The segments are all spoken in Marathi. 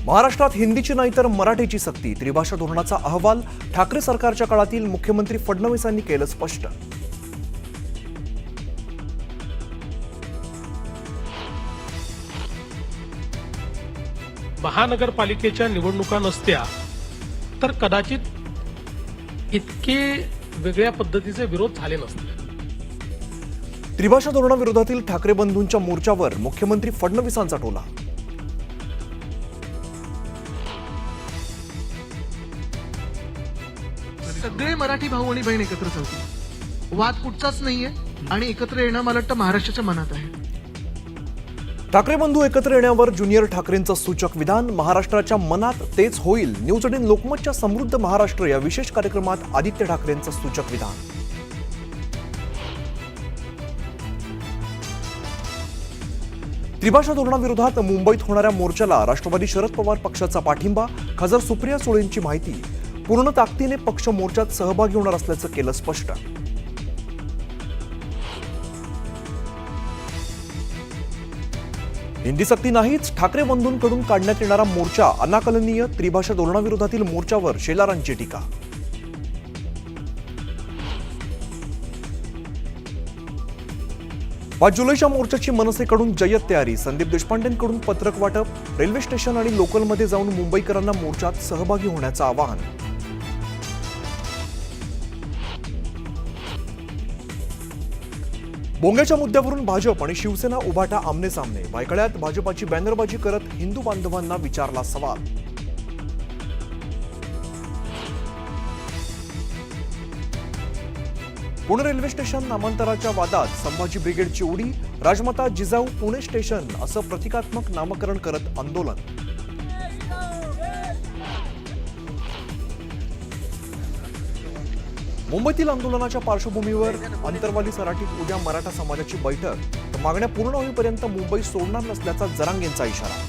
महाराष्ट्रात हिंदीची नाही तर मराठीची सक्ती, त्रिभाषा धोरणाचा अहवाल ठाकरे सरकारच्या काळातील मुख्यमंत्री फडणवीसांनी केलं स्पष्ट. महानगरपालिकेच्या निवडणुका नसत्या तर कदाचित इतके वेगळ्या पद्धतीचे विरोध झाले नसते. त्रिभाषा धोरणाविरोधातील ठाकरे बंधूंच्या मोर्चावर मुख्यमंत्री फडणवीसांचा टोला. सगळे मराठी भाऊ आणि बहीण एकत्र चालतील. वाद कुठचाच नाहीये आणि एकत्र येणं मला वाटतं महाराष्ट्राच्या मनात आहे. ठाकरे बंधू एकत्र येण्यावर ज्युनियर ठाकरेंचं सूचक विधान. महाराष्ट्राच्या मनात तेच होईल. न्यूज 18 लोकमतच्या समृद्ध महाराष्ट्र या विशेष कार्यक्रमात आदित्य ठाकरेंचं सूचक विधान. त्रिभाषा धोरणाविरोधात मुंबईत होणाऱ्या मोर्चाला राष्ट्रवादी शरद पवार पक्षाचा पाठिंबा. खासदार सुप्रिया सुळेंची माहिती. पूर्ण ताकदीने पक्ष मोर्चात सहभागी होणार असल्याचं केलं स्पष्ट. हिंदी सक्ती नाहीच, ठाकरे बंधूंकडून काढण्यात येणारा मोर्चा अनाकलनीय. त्रिभाषा धोरणाविरोधातील मोर्चावर शेलारांची टीका. पाच जुलैच्या मोर्चाची मनसेकडून जय्यत तयारी. संदीप देशपांडेंकडून पत्रक वाटप. रेल्वे स्टेशन आणि लोकलमध्ये जाऊन मुंबईकरांना मोर्चात सहभागी होण्याचं आवाहन. बोंग्याच्या मुद्द्यावरून भाजप आणि शिवसेना उभाटा आमने सामने. भायखळ्यात भाजपाची बॅनरबाजी करत हिंदू बांधवांना विचारला सवाल. पुणे रेल्वे स्टेशन नामांतराच्या वादात संभाजी ब्रिगेडची उडी. राजमाता जिजाऊ पुणे स्टेशन असं प्रतिकात्मक नामकरण करत आंदोलन. मुंबईतील आंदोलनाच्या पार्श्वभूमीवर अंतरवाली सराटीत उद्या मराठा समाजाची बैठक. तर मागण्या पूर्ण होईपर्यंत मुंबई सोडणार नसल्याचा जरांगेंचा इशारा.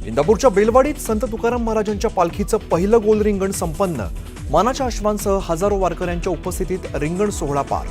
इंदापूरच्या बेलवाडीत संत तुकाराम महाराजांच्या पालखीचं पहिलं गोल रिंगण संपन्न. मानाच्या अश्वांसह हजारो वारकऱ्यांच्या उपस्थितीत रिंगण सोहळा पार.